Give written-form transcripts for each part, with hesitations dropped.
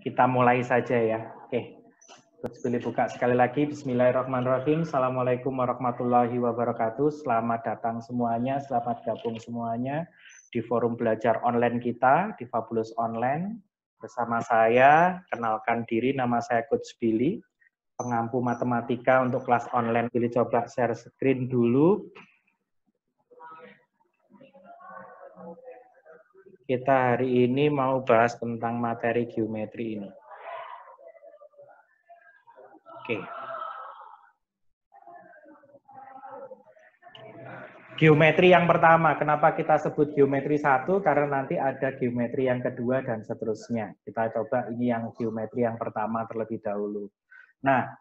Kita mulai saja ya. Oke, Coach Billy buka sekali lagi. Bismillahirrahmanirrahim. Assalamualaikum warahmatullahi wabarakatuh. Selamat datang semuanya, selamat gabung semuanya di forum belajar online kita, di Fabulous Online. Bersama saya, kenalkan diri, nama saya Coach Billy, pengampu matematika untuk kelas online. Billy coba share screen dulu. Kita hari ini mau bahas tentang materi geometri ini. Oke. Geometri yang pertama, kenapa kita sebut geometri 1? Karena nanti ada geometri yang kedua dan seterusnya. Kita coba ini yang geometri yang pertama terlebih dahulu. Nah,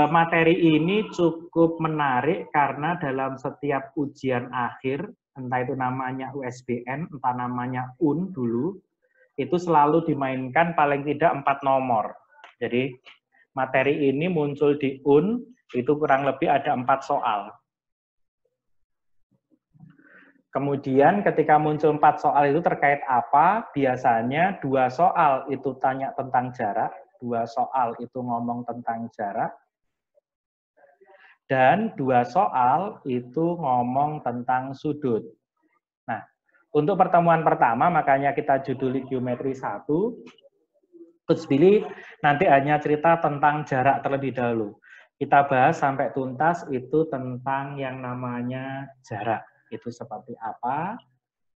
materi ini cukup menarik karena dalam setiap ujian akhir, entah itu namanya USBN, entah namanya UN dulu, itu selalu dimainkan paling tidak 4 nomor. Jadi materi ini muncul di UN, itu kurang lebih ada 4 soal. Kemudian ketika muncul 4 soal itu terkait apa? Biasanya 2 soal itu tanya tentang jarak, 2 soal itu ngomong tentang jarak, dan 2 soal itu ngomong tentang sudut. Nah, untuk pertemuan pertama, makanya kita juduli geometri 1, Coach Billy nanti hanya cerita tentang jarak terlebih dahulu. Kita bahas sampai tuntas itu tentang yang namanya jarak. Itu seperti apa,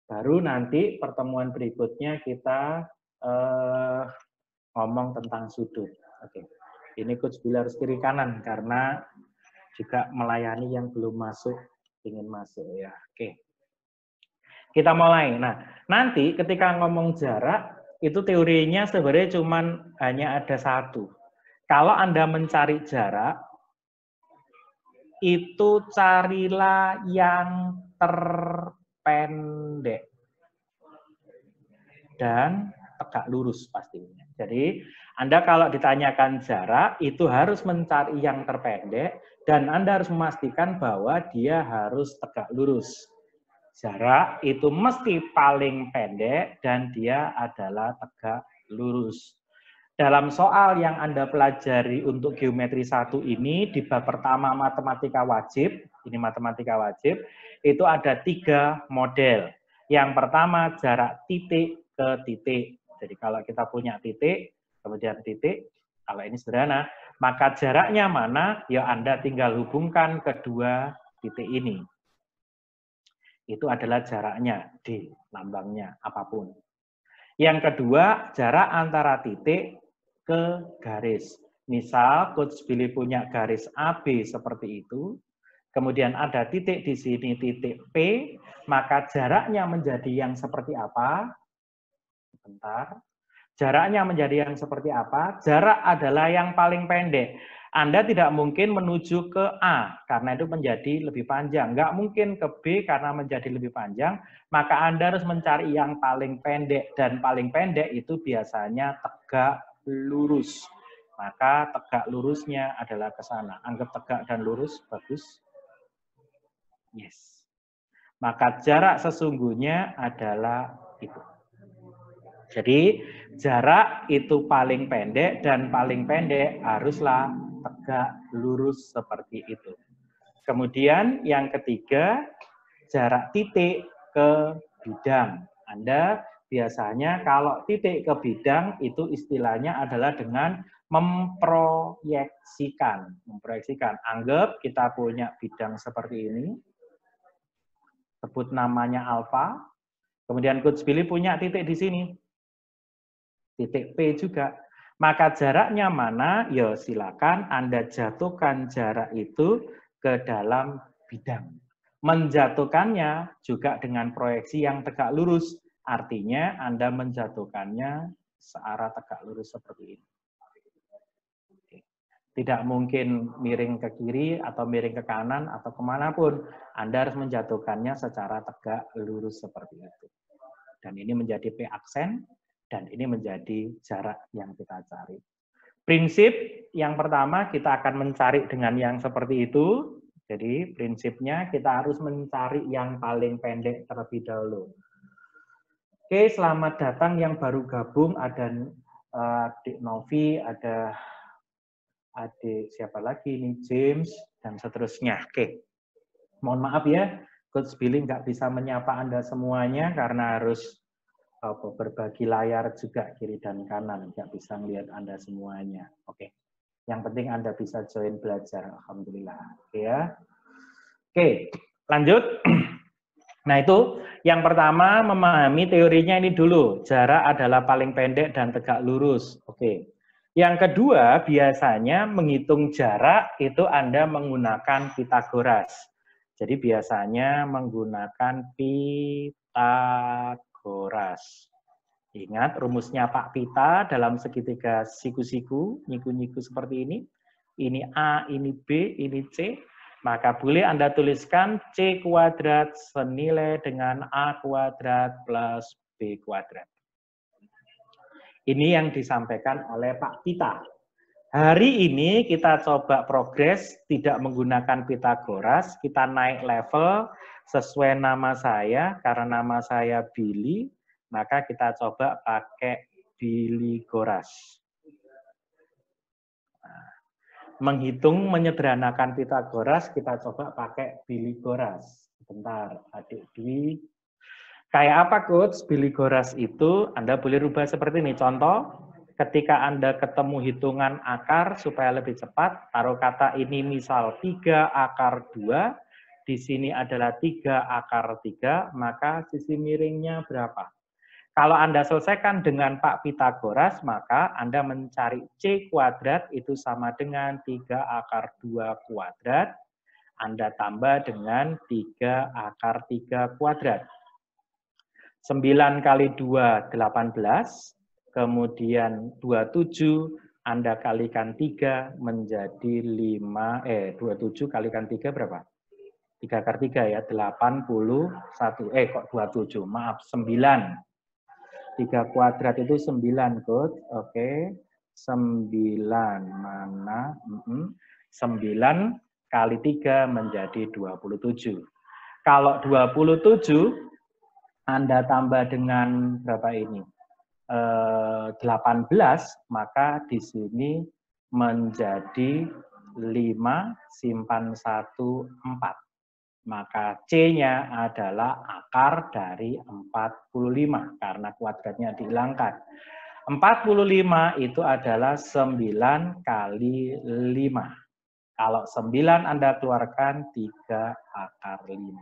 baru nanti pertemuan berikutnya kita ngomong tentang sudut. Oke. Ini Coach Billy harus kiri kanan karena juga melayani yang belum masuk, ingin masuk ya. Oke. Kita mulai. Nah, nanti ketika ngomong jarak, itu teorinya sebenarnya cuman hanya ada 1. Kalau Anda mencari jarak, itu carilah yang terpendek dan tegak lurus pastinya. Jadi, Anda kalau ditanyakan jarak, itu harus mencari yang terpendek, dan Anda harus memastikan bahwa dia harus tegak lurus. Jarak itu mesti paling pendek, dan dia adalah tegak lurus. Dalam soal yang Anda pelajari untuk geometri 1 ini, di bab pertama matematika wajib, ini matematika wajib, itu ada 3 model. Yang pertama jarak titik ke titik. Jadi kalau kita punya titik, kemudian titik, kalau ini sederhana, maka jaraknya mana? Ya Anda tinggal hubungkan kedua titik ini. Itu adalah jaraknya, D, lambangnya, apapun. Yang kedua, jarak antara titik ke garis. Misal, Coach Billy punya garis AB seperti itu, kemudian ada titik di sini, titik P, maka jaraknya menjadi yang seperti apa? Bentar. Jaraknya menjadi yang seperti apa? Jarak adalah yang paling pendek. Anda tidak mungkin menuju ke A, karena itu menjadi lebih panjang. Nggak mungkin ke B, karena menjadi lebih panjang. Maka Anda harus mencari yang paling pendek. Dan paling pendek itu biasanya tegak lurus. Maka tegak lurusnya adalah ke sana. Anggap tegak dan lurus, bagus. Yes. Maka jarak sesungguhnya adalah itu. Jadi jarak itu paling pendek, dan paling pendek haruslah tegak lurus seperti itu. Kemudian yang ketiga, jarak titik ke bidang. Anda biasanya kalau titik ke bidang itu istilahnya adalah dengan memproyeksikan. Anggap kita punya bidang seperti ini, sebut namanya alfa. Kemudian Coach Billy punya titik di sini, titik P juga. Maka jaraknya mana? Ya silakan Anda jatuhkan jarak itu ke dalam bidang. Menjatuhkannya juga dengan proyeksi yang tegak lurus. Artinya Anda menjatuhkannya searah tegak lurus seperti ini. Tidak mungkin miring ke kiri atau miring ke kanan atau kemanapun. Anda harus menjatuhkannya secara tegak lurus seperti itu. Dan ini menjadi P aksen. Dan ini menjadi jarak yang kita cari. Prinsip yang pertama kita akan mencari dengan yang seperti itu. Jadi prinsipnya kita harus mencari yang paling pendek terlebih dahulu. Oke, selamat datang yang baru gabung. Ada adik Novi, ada adik siapa lagi ini, James, dan seterusnya. Oke, mohon maaf ya, Coach Billy nggak bisa menyapa Anda semuanya karena harus berbagi layar juga kiri dan kanan, nggak bisa melihat Anda semuanya. Oke, yang penting Anda bisa join belajar, alhamdulillah. Oke ya. Oke, lanjut. Nah itu yang pertama memahami teorinya ini dulu, jarak adalah paling pendek dan tegak lurus. Oke. Yang kedua biasanya menghitung jarak itu Anda menggunakan Pitagoras. Jadi biasanya menggunakan Pitagoras. Ingat rumusnya Pak Pita dalam segitiga siku-siku, nyiku-nyiku seperti ini. Ini A, ini B, ini C. Maka boleh Anda tuliskan C kuadrat senilai dengan A kuadrat plus B kuadrat. Ini yang disampaikan oleh Pak Pita. Hari ini kita coba progres tidak menggunakan Pitagoras, kita naik level sesuai nama saya, karena nama saya Billy, maka kita coba pakai Biligoras. Menghitung menyederhanakan Pitagoras, kita coba pakai Biligoras. Bentar, adik Billy. Kayak apa, Coach? Biligoras itu Anda boleh rubah seperti ini. Contoh, ketika Anda ketemu hitungan akar supaya lebih cepat, taruh kata ini misal 3 akar 2, di sini adalah 3 akar 3, maka sisi miringnya berapa? Kalau Anda selesaikan dengan Pak Pitagoras, maka Anda mencari C kuadrat itu sama dengan 3 akar 2 kuadrat, Anda tambah dengan 3 akar 3 kuadrat. 9 kali 2, 18, kemudian 27, Anda kalikan 3 menjadi 27 kalikan 3 berapa? 3 akar 3 ya, 81, kok 27, maaf, 9. 3 kuadrat itu 9, Coach. Oke, 9, mana? 9 kali 3 menjadi 27. Kalau 27, Anda tambah dengan berapa ini? 18, maka di sini menjadi 5, simpan 1, 4. Maka C-nya adalah akar dari 45, karena kuadratnya dihilangkan. 45 itu adalah 9 kali 5. Kalau 9 Anda keluarkan 3 akar 5.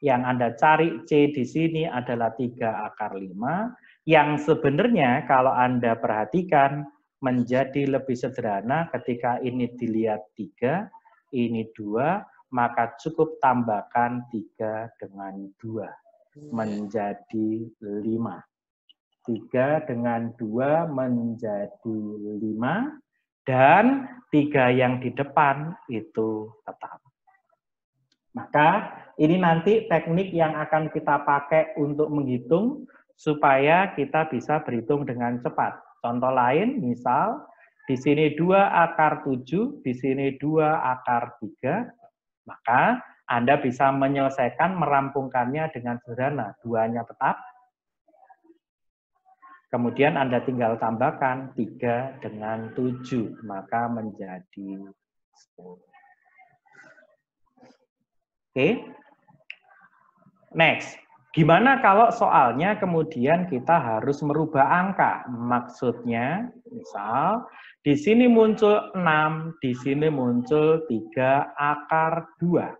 Yang Anda cari C di sini adalah 3 akar 5, yang sebenarnya kalau Anda perhatikan menjadi lebih sederhana ketika ini dilihat 3, ini 2, maka cukup tambahkan 3 dengan 2, menjadi 5. 3 dengan 2 menjadi 5, dan 3 yang di depan itu tetap. Maka ini nanti teknik yang akan kita pakai untuk menghitung supaya kita bisa berhitung dengan cepat. Contoh lain, misal di sini 2 akar 7, di sini 2 akar 3, maka Anda bisa menyelesaikan, merampungkannya dengan sederhana. 2-nya tetap, kemudian Anda tinggal tambahkan 3 dengan 7, maka menjadi 10. Oke, next. Gimana kalau soalnya kemudian kita harus merubah angka? Maksudnya, misal di sini muncul 6, di sini muncul 3 akar 2.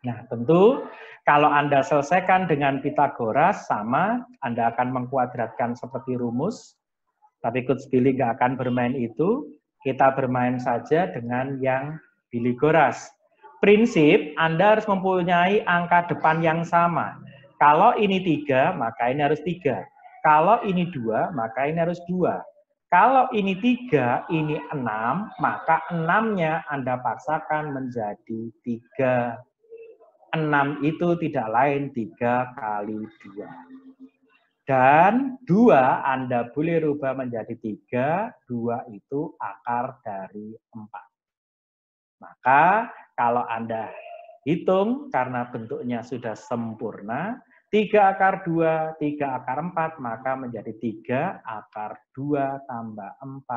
Nah, tentu kalau Anda selesaikan dengan Pitagoras sama, Anda akan mengkuadratkan seperti rumus. Tapi Coach Billy nggak akan bermain itu. Kita bermain saja dengan yang Biligoras. Prinsip, Anda harus mempunyai angka depan yang sama. Kalau ini 3, maka ini harus 3. Kalau ini 2, maka ini harus 2. Kalau ini 3, ini 6, maka 6-nya Anda paksakan menjadi 3. 6 itu tidak lain 3 kali 2. Dan 2 Anda boleh rubah menjadi 3, 2 itu akar dari 4. Maka kalau Anda hitung karena bentuknya sudah sempurna, 3 akar 2, 3 akar 4, maka menjadi 3 akar 2 tambah 4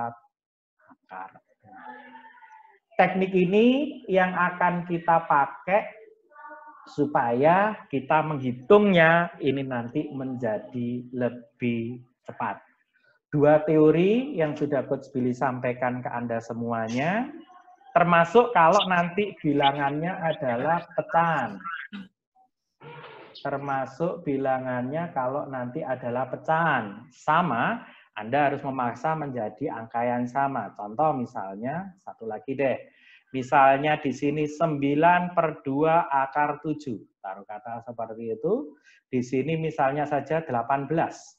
akar 6. Teknik ini yang akan kita pakai supaya kita menghitungnya ini nanti menjadi lebih cepat. Dua teori yang sudah Coach Billy sampaikan ke Anda semuanya, termasuk kalau nanti bilangannya adalah pecahan. Termasuk bilangannya kalau nanti adalah pecahan. Sama, Anda harus memaksa menjadi angka yang sama. Contoh misalnya, satu lagi deh. Misalnya di sini 9/2 akar 7. Taruh kata seperti itu. Di sini misalnya saja 18.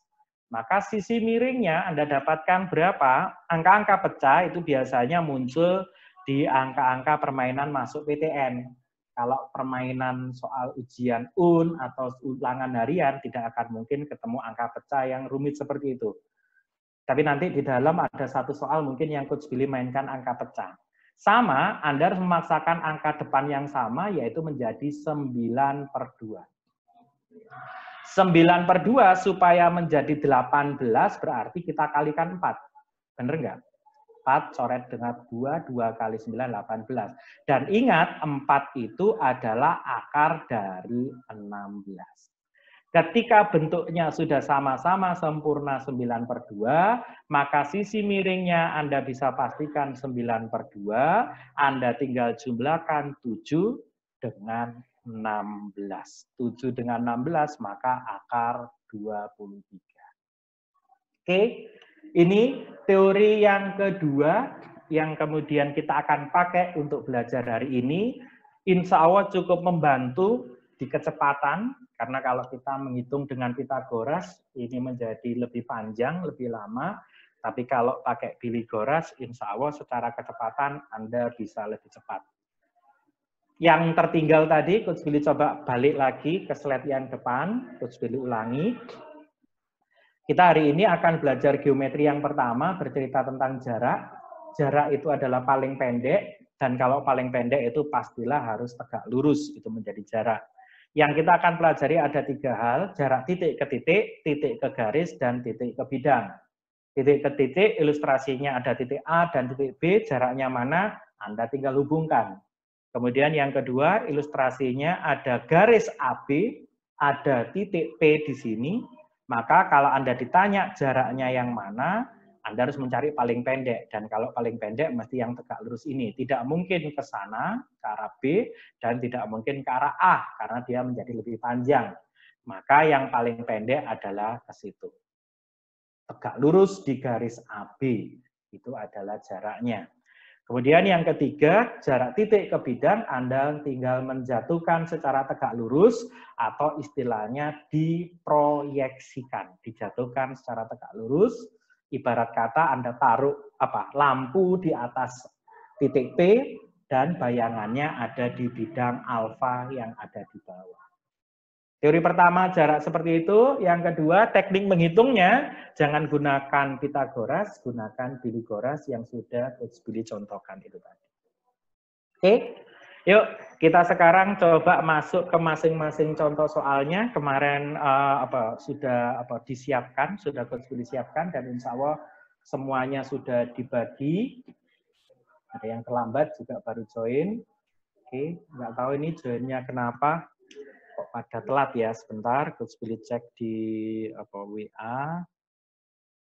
Maka sisi miringnya Anda dapatkan berapa? Angka-angka pecah itu biasanya muncul di angka-angka permainan masuk PTN. Kalau permainan soal ujian UN atau ulangan harian tidak akan mungkin ketemu angka pecah yang rumit seperti itu. Tapi nanti di dalam ada satu soal mungkin yang Coach Billy mainkan angka pecah. Sama, Anda harus memaksakan angka depan yang sama, yaitu menjadi 9/2. 9/2 supaya menjadi 18 berarti kita kalikan 4. Benar nggak? 4 coret dengan 2, 2 kali 9, 18. Dan ingat, 4 itu adalah akar dari 16. Ketika bentuknya sudah sama-sama sempurna 9/2, maka sisi miringnya Anda bisa pastikan 9/2, Anda tinggal jumlahkan 7 dengan 16. 7 dengan 16, maka akar 23. Oke, ini teori yang kedua yang kemudian kita akan pakai untuk belajar hari ini. Insya Allah cukup membantu di kecepatan, karena kalau kita menghitung dengan Pitagoras, ini menjadi lebih panjang, lebih lama. Tapi kalau pakai Pythagoras, insya Allah secara kecepatan Anda bisa lebih cepat. Yang tertinggal tadi, Coach Billy coba balik lagi ke slide yang depan, Coach Billy ulangi. Kita hari ini akan belajar geometri yang pertama, bercerita tentang jarak. Jarak itu adalah paling pendek, dan kalau paling pendek itu pastilah harus tegak lurus, itu menjadi jarak. Yang kita akan pelajari ada 3 hal, jarak titik ke titik ke garis, dan titik ke bidang. Titik ke titik, ilustrasinya ada titik A dan titik B, jaraknya mana, Anda tinggal hubungkan. Kemudian yang kedua, ilustrasinya ada garis AB, ada titik P di sini, maka kalau Anda ditanya jaraknya yang mana, Anda harus mencari paling pendek. Dan kalau paling pendek, mesti yang tegak lurus ini. Tidak mungkin ke sana, ke arah B, dan tidak mungkin ke arah A, karena dia menjadi lebih panjang. Maka yang paling pendek adalah ke situ. Tegak lurus di garis AB, itu adalah jaraknya. Kemudian yang ketiga, jarak titik ke bidang, Anda tinggal menjatuhkan secara tegak lurus atau istilahnya diproyeksikan, dijatuhkan secara tegak lurus. Ibarat kata Anda taruh lampu di atas titik P dan bayangannya ada di bidang alfa yang ada di bawah. Teori pertama jarak seperti itu, yang kedua teknik menghitungnya jangan gunakan Pitagoras, gunakan Pythagoras yang sudah Coach Billy contohkan itu tadi. Oke, yuk kita sekarang coba masuk ke masing-masing contoh soalnya. Kemarin sudah disiapkan, sudah Coach Billy siapkan dan insya Allah semuanya sudah dibagi. Ada yang terlambat juga baru join. Oke, nggak tahu ini joinnya kenapa. Kok pada telat ya, sebentar, Coach Billy cek di WA,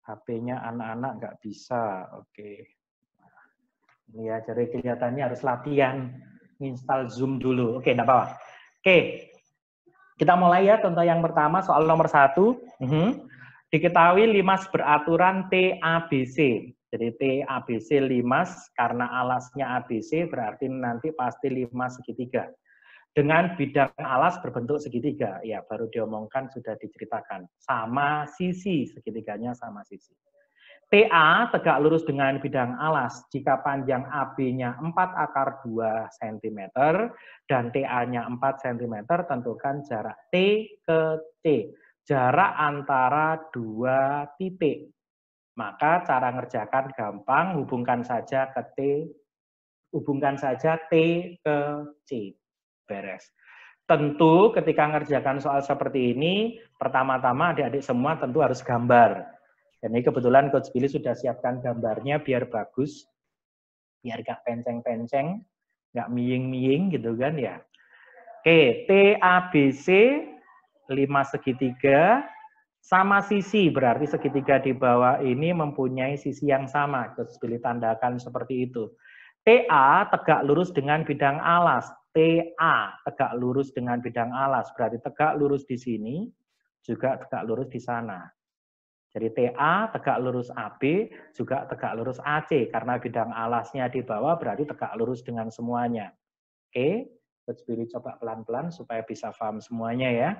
HP-nya anak-anak nggak bisa, oke. Ini ya, jadi kelihatannya harus latihan, install Zoom dulu, oke, enggak apa-apa. Oke, kita mulai ya, contoh yang pertama, soal nomor 1. Diketahui limas beraturan TABC. Jadi TABC limas, karena alasnya ABC, berarti nanti pasti limas segitiga. Dengan bidang alas berbentuk segitiga, ya baru diomongkan sudah diceritakan. Sama sisi, segitiganya sama sisi. TA tegak lurus dengan bidang alas jika panjang AB-nya 4 akar 2 cm dan TA-nya 4 cm, tentukan jarak T ke C. Jarak antara 2 titik. Maka cara ngerjakan gampang, hubungkan saja T ke C. Beres. Tentu ketika ngerjakan soal seperti ini, pertama-tama adik-adik semua tentu harus gambar. Dan ini kebetulan Coach Billy sudah siapkan gambarnya biar bagus, biar gak penceng-penceng, gak miying-miying gitu kan ya. Oke, TABC 5 segitiga sama sisi, berarti segitiga di bawah ini mempunyai sisi yang sama. Coach Billy tandakan seperti itu. TA tegak lurus dengan bidang alas. TA tegak lurus dengan bidang alas. Berarti tegak lurus di sini, juga tegak lurus di sana. Jadi TA tegak lurus AB, juga tegak lurus AC. Karena bidang alasnya di bawah, berarti tegak lurus dengan semuanya. Oke, Coach Billy coba pelan-pelan supaya bisa paham semuanya ya.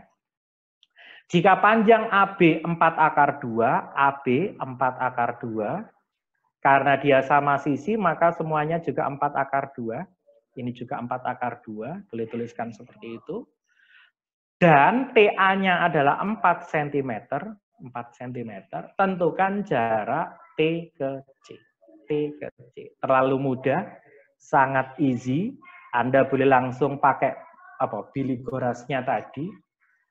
Jika panjang AB 4 akar 2, AB 4 akar 2, karena dia sama sisi, maka semuanya juga 4 akar 2. Ini juga 4 akar 2, boleh tuliskan seperti itu. Dan TA-nya adalah 4 cm, 4 cm. Tentukan jarak T ke C. T ke C. Terlalu mudah, sangat easy. Anda boleh langsung pakai biligorasnya tadi.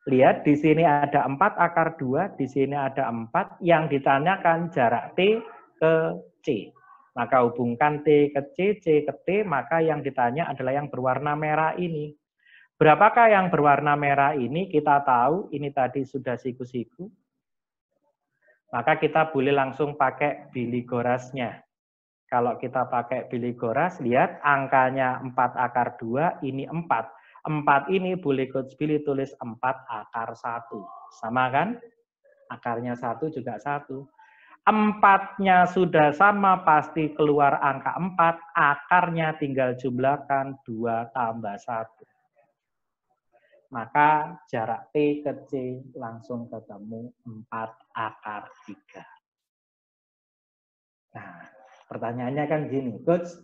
Lihat, di sini ada 4 akar 2, di sini ada 4. Yang ditanyakan jarak T ke C. Maka hubungkan T ke C, C ke T, maka yang ditanya adalah yang berwarna merah ini. Berapakah yang berwarna merah ini? Kita tahu ini tadi sudah siku-siku. Maka kita boleh langsung pakai biligorasnya. Kalau kita pakai biligoras, lihat angkanya 4 akar 2, ini 4. 4 ini boleh Coach Billy tulis 4 akar 1. Sama kan? Akarnya 1 juga 1. 4-nya sudah sama, pasti keluar angka 4, akarnya tinggal jumlahkan 2 tambah 1. Maka jarak T ke C langsung ketemu 4 akar 3. Nah, pertanyaannya kan gini, Coach,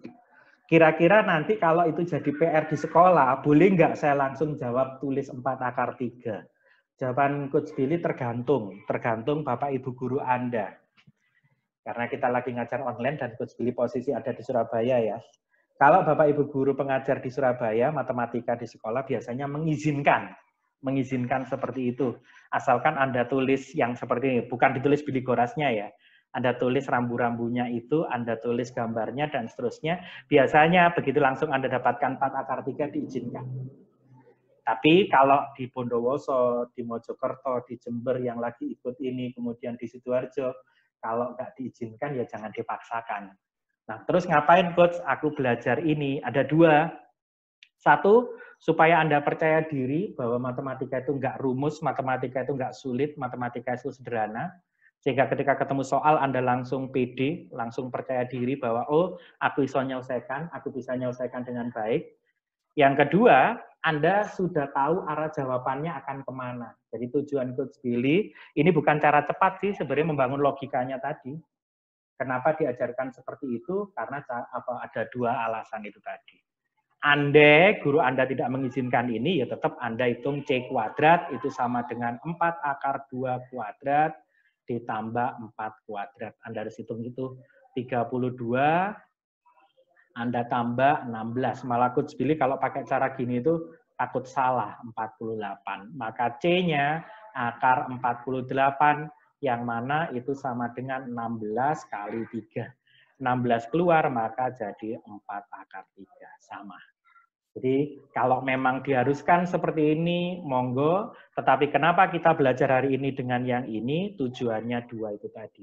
kira-kira nanti kalau itu jadi PR di sekolah, boleh nggak saya langsung jawab tulis 4 akar 3? Jawaban Coach Billy tergantung Bapak Ibu guru Anda. Karena kita lagi ngajar online dan Coach Billy posisi ada di Surabaya ya. Kalau Bapak Ibu guru pengajar di Surabaya, matematika di sekolah biasanya mengizinkan seperti itu. Asalkan Anda tulis yang seperti ini, bukan ditulis biligorasnya ya. Anda tulis rambu-rambunya itu, Anda tulis gambarnya dan seterusnya. Biasanya begitu langsung Anda dapatkan 4 akar 3 diizinkan. Tapi kalau di Bondowoso, di Mojokerto, di Jember yang lagi ikut ini, kemudian di Sidoarjo, kalau nggak diizinkan ya jangan dipaksakan. Nah, terus ngapain Coach? Aku belajar ini. Ada 2. 1, supaya Anda percaya diri bahwa matematika itu nggak rumus, matematika itu nggak sulit, matematika itu sederhana. Sehingga ketika ketemu soal Anda langsung pede, langsung percaya diri bahwa oh, aku bisa menyelesaikan dengan baik. Yang kedua, Anda sudah tahu arah jawabannya akan kemana. Jadi tujuan Coach Billy, ini bukan cara cepat sih sebenarnya membangun logikanya tadi. Kenapa diajarkan seperti itu? Karena ada 2 alasan itu tadi. Andai guru Anda tidak mengizinkan ini, ya tetap Anda hitung C kuadrat itu sama dengan 4 akar 2 kuadrat ditambah 4 kuadrat. Anda harus hitung itu 32, Anda tambah 16. Malah Coach Billy kalau pakai cara gini itu takut salah, 48. Maka C-nya akar 48, yang mana itu sama dengan 16 kali 3. 16 keluar, maka jadi 4 akar 3. Sama. Jadi kalau memang diharuskan seperti ini, monggo. Tetapi kenapa kita belajar hari ini dengan yang ini? Tujuannya 2 itu tadi.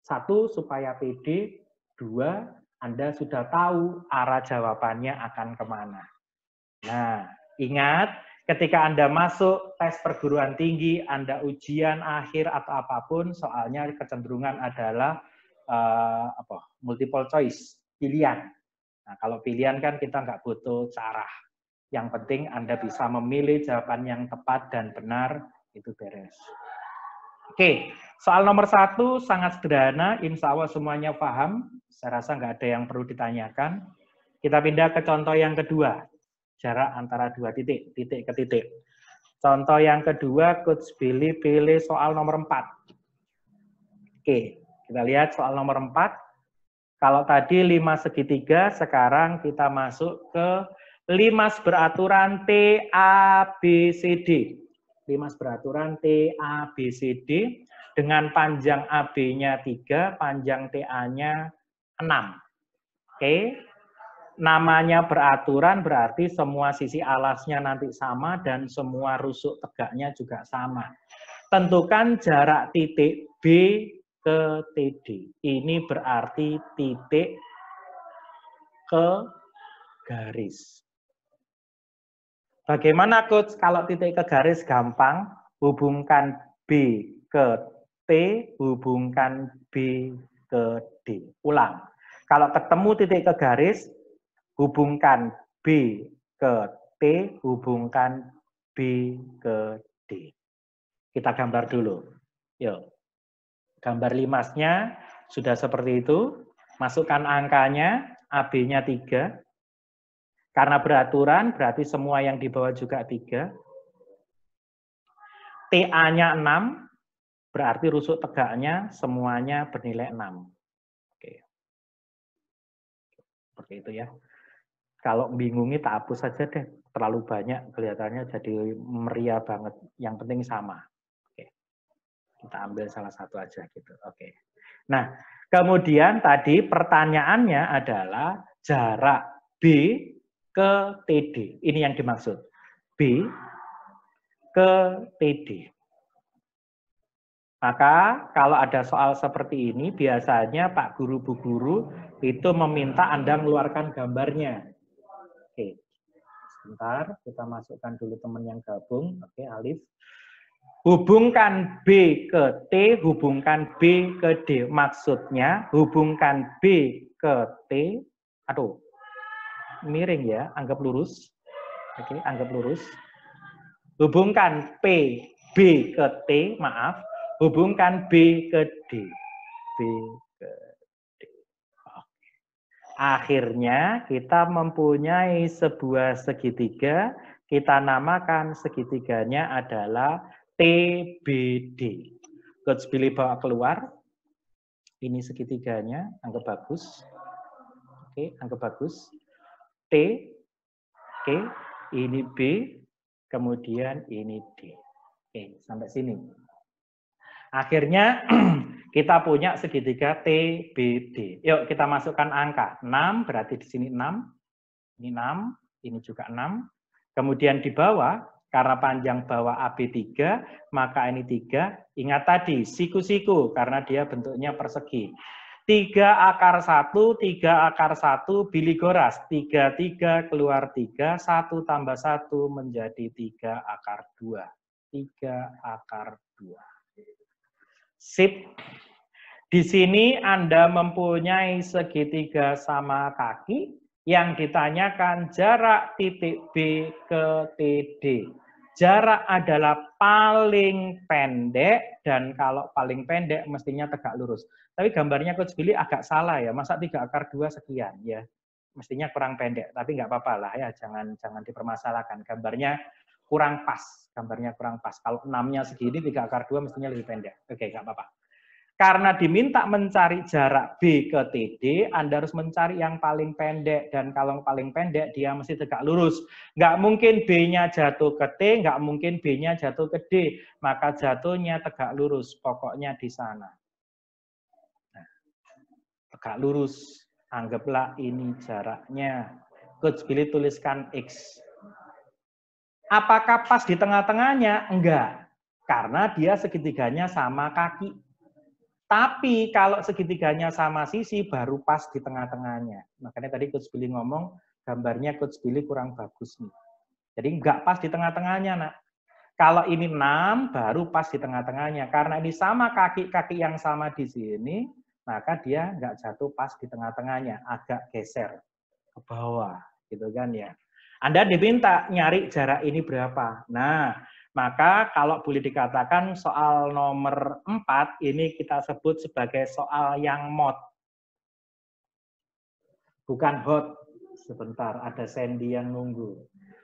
1, supaya pede. 2, Anda sudah tahu arah jawabannya akan kemana. Nah, ingat, ketika Anda masuk tes perguruan tinggi, Anda ujian akhir atau apapun, soalnya kecenderungan adalah multiple choice, pilihan. Nah, kalau pilihan kan kita nggak butuh cara. Yang penting Anda bisa memilih jawaban yang tepat dan benar, itu beres. Oke, soal nomor 1 sangat sederhana, insya Allah semuanya paham. Saya rasa nggak ada yang perlu ditanyakan. Kita pindah ke contoh yang kedua. Jarak antara 2 titik, titik ke titik. Contoh yang kedua, Coach Billy pilih soal nomor 4. Oke, kita lihat soal nomor 4. Kalau tadi 5 segitiga, sekarang kita masuk ke Limas beraturan T, A, B, C, D. Limas beraturan T, A, B, C, D dengan panjang AB-nya 3, panjang TA-nya 6. Oke. Namanya beraturan berarti semua sisi alasnya nanti sama dan semua rusuk tegaknya juga sama. Tentukan jarak titik B ke TD. Ini berarti titik ke garis. Bagaimana Coach? Kalau titik ke garis gampang, hubungkan B ke T, hubungkan B ke D. Ulang. Kalau ketemu titik ke garis, hubungkan B ke T, hubungkan B ke D. Kita gambar dulu. Yuk. Gambar limasnya sudah seperti itu. Masukkan angkanya, AB-nya 3. Karena beraturan, berarti semua yang di bawah juga 3. TA-nya 6, berarti rusuk tegaknya semuanya bernilai 6. Oke. Seperti itu ya. Kalau bingungi tak hapus saja deh. Terlalu banyak kelihatannya jadi meriah banget. Yang penting sama. Oke. Kita ambil salah satu aja gitu. Oke. Nah, kemudian tadi pertanyaannya adalah jarak B ke TD. Ini yang dimaksud. B ke TD. Maka kalau ada soal seperti ini, biasanya Pak Guru, Bu Guru itu meminta Anda mengeluarkan gambarnya. Oke, sebentar, kita masukkan dulu teman yang gabung. Oke, Alif. Hubungkan B ke T, hubungkan B ke D. Maksudnya, hubungkan B ke T. Aduh, miring ya, anggap lurus. Oke, anggap lurus. Hubungkan B ke T, maaf. Hubungkan B ke D. B ke D. Akhirnya kita mempunyai sebuah segitiga, kita namakan segitiganya adalah TBD. Coach Billy bawa keluar. Ini segitiganya, anggap bagus. Oke, anggap bagus. T, oke, ini B, kemudian ini D. Oke, sampai sini. Akhirnya kita punya segitiga TBD. Yuk kita masukkan angka. 6 berarti di sini 6. Ini 6, ini juga 6. Kemudian di bawah, karena panjang bawah AB 3, maka ini 3. Ingat tadi, siku-siku, karena dia bentuknya persegi. 3 akar 1, 3 akar 1, biligoras. 3 keluar 3, 1 tambah 1 menjadi 3 akar 2. 3 akar 2. Sip. Di sini Anda mempunyai segitiga sama kaki yang ditanyakan jarak titik B ke TD. Jarak adalah paling pendek dan kalau paling pendek mestinya tegak lurus. Tapi gambarnya Coach Billy agak salah ya. Masa 3 akar 2 sekian ya. Mestinya kurang pendek, tapi nggak apa-apa lah ya. Jangan dipermasalahkan. Gambarnya kurang pas. Gambarnya kurang pas. Kalau 6-nya segini, 3 akar 2 mestinya lebih pendek. Oke, nggak apa-apa. Karena diminta mencari jarak B ke TD, Anda harus mencari yang paling pendek. Dan kalau paling pendek, dia mesti tegak lurus. Nggak mungkin B-nya jatuh ke T, nggak mungkin B-nya jatuh ke D. Maka jatuhnya tegak lurus, pokoknya di sana. Nah, tegak lurus, anggaplah ini jaraknya. Coach Billy tuliskan X. Apakah pas di tengah-tengahnya? Enggak. Karena dia segitiganya sama kaki. Tapi kalau segitiganya sama sisi, baru pas di tengah-tengahnya. Makanya tadi Coach Billy ngomong, gambarnya Coach Billy kurang bagus nih. Jadi nggak pas di tengah-tengahnya, nak. Kalau ini 6, baru pas di tengah-tengahnya. Karena ini sama kaki-kaki yang sama di sini, maka dia nggak jatuh pas di tengah-tengahnya. Agak geser ke bawah, gitu kan ya. Anda diminta nyari jarak ini berapa. Nah, maka kalau boleh dikatakan soal nomor 4 ini kita sebut sebagai soal yang mod. Bukan hot. Sebentar, ada Sandy yang nunggu.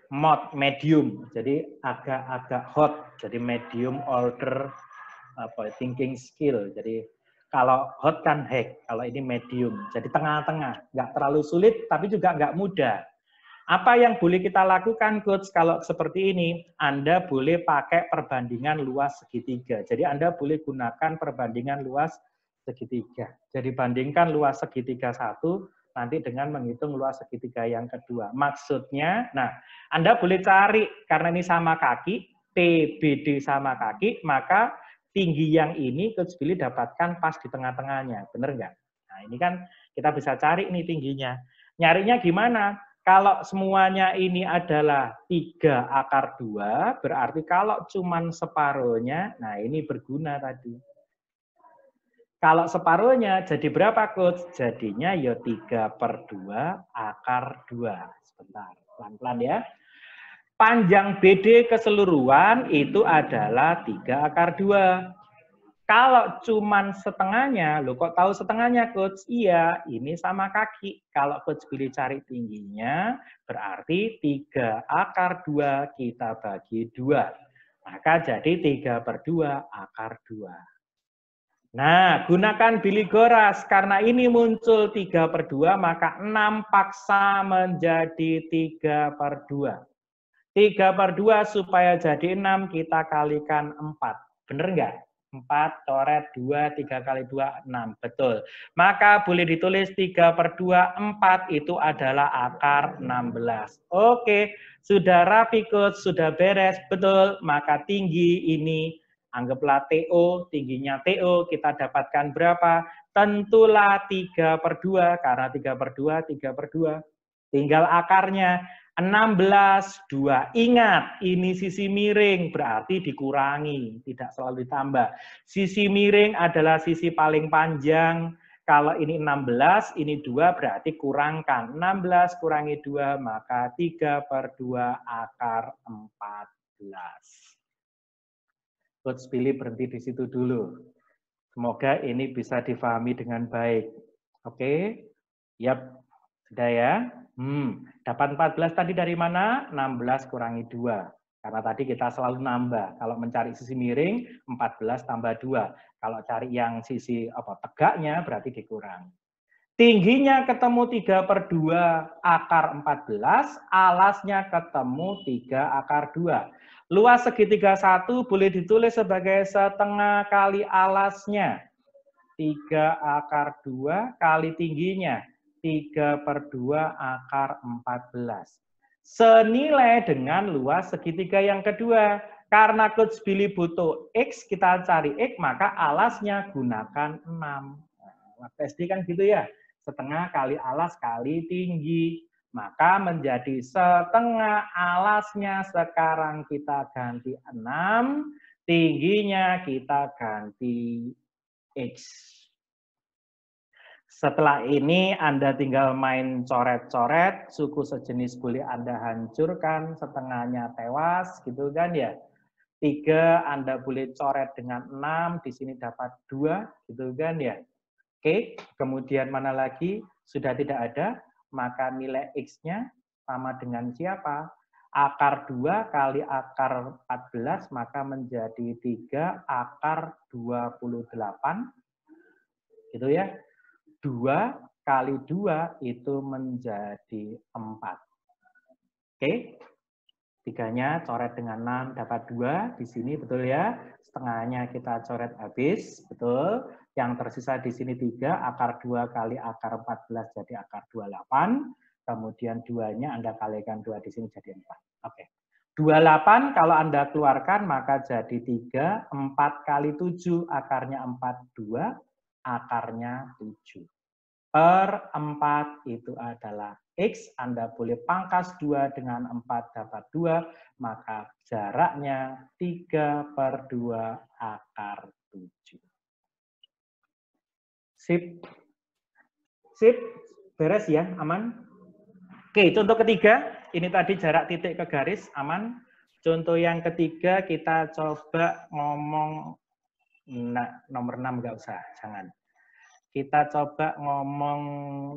Mod, medium. Jadi agak-agak hot. Jadi medium order thinking skill. Jadi kalau hot kan hack, kalau ini medium. Jadi tengah-tengah. Nggak terlalu sulit, tapi juga nggak mudah. Apa yang boleh kita lakukan, Coach, kalau seperti ini? Anda boleh pakai perbandingan luas segitiga. Jadi Anda boleh gunakan perbandingan luas segitiga. Jadi bandingkan luas segitiga satu nanti dengan menghitung luas segitiga yang kedua. Maksudnya, nah, Anda boleh cari, karena ini sama kaki, TBD sama kaki, maka tinggi yang ini Coach Billy dapatkan pas di tengah-tengahnya. Benar nggak? Nah, ini kan kita bisa cari nih tingginya. Nyarinya gimana? Kalau semuanya ini adalah 3 akar 2, berarti kalau cuman separuhnya, nah ini berguna tadi. Kalau separuhnya jadi berapa, Coach? Jadinya ya 3/2 akar 2. Sebentar, pelan-pelan ya. Panjang BD keseluruhan itu adalah 3 akar 2. Kalau cuman setengahnya, loh kok tahu setengahnya, Coach? Iya, ini sama kaki. Kalau Coach Billy cari tingginya, berarti 3 akar 2 kita bagi 2. Maka jadi 3/2 akar 2. Nah, gunakan bilik goras. Karena ini muncul 3/2, maka 6 paksa menjadi 3/2. 3/2 supaya jadi 6, kita kalikan 4. Bener nggak? 4 coret 2, 3 kali 2, 6. Betul. Maka boleh ditulis 3/2, 4 itu adalah akar 16. Oke, sudah rapi, Coach, sudah beres. Betul, maka tinggi ini, anggaplah TO, tingginya TO, kita dapatkan berapa? Tentulah 3/2, karena 3/2, 3/2. Tinggal akarnya. 16, 2. Ingat, ini sisi miring, berarti dikurangi, tidak selalu ditambah. Sisi miring adalah sisi paling panjang. Kalau ini 16, ini 2, berarti kurangkan. 16 kurangi 2, maka 3/2 akar 14. Coach Billy berhenti di situ dulu. Semoga ini bisa difahami dengan baik. Oke? Yap, sudah ya? Dapat 14 tadi dari mana? 16 kurangi 2. Karena tadi kita selalu nambah. Kalau mencari sisi miring, 14 tambah 2. Kalau cari yang sisi tegaknya, berarti dikurang. Tingginya ketemu 3/2 akar 14, alasnya ketemu 3 akar 2. Luas segitiga 1 boleh ditulis sebagai setengah kali alasnya. 3 akar 2 kali tingginya. 3/2 akar 14. Senilai dengan luas segitiga yang kedua. Karena Coach Billy butuh X, kita cari X, maka alasnya gunakan 6. Waktu SD kan gitu ya, setengah kali alas kali tinggi. Maka menjadi setengah alasnya sekarang kita ganti 6, tingginya kita ganti X. Setelah ini Anda tinggal main coret-coret, suku sejenis boleh Anda hancurkan, setengahnya tewas, gitu kan ya. 3 Anda boleh coret dengan 6, di sini dapat 2, gitu kan ya. Oke, kemudian mana lagi? Sudah tidak ada, maka nilai X-nya sama dengan siapa? Akar 2 kali akar 14, maka menjadi 3 akar 28, gitu ya. 2 kali 2 itu menjadi 4. Oke, 3-nya coret dengan 6 dapat 2. Di sini betul ya, setengahnya kita coret habis, betul. Yang tersisa di sini 3, akar 2 kali akar 14 jadi akar 28. Kemudian 2-nya Anda kalikan 2 di sini jadi 4. Oke. 28 kalau Anda keluarkan maka jadi 3, 4 kali 7, akarnya 4, 2, akarnya 7. Per 4 itu adalah X, Anda boleh pangkas 2 dengan 4 dapat 2, maka jaraknya 3/2 akar 7. Sip. Sip, beres ya, aman? Oke, contoh ketiga, ini tadi jarak titik ke garis, aman. Contoh yang ketiga kita coba ngomong, nah, nomor 6 nggak usah, jangan. Kita coba ngomong,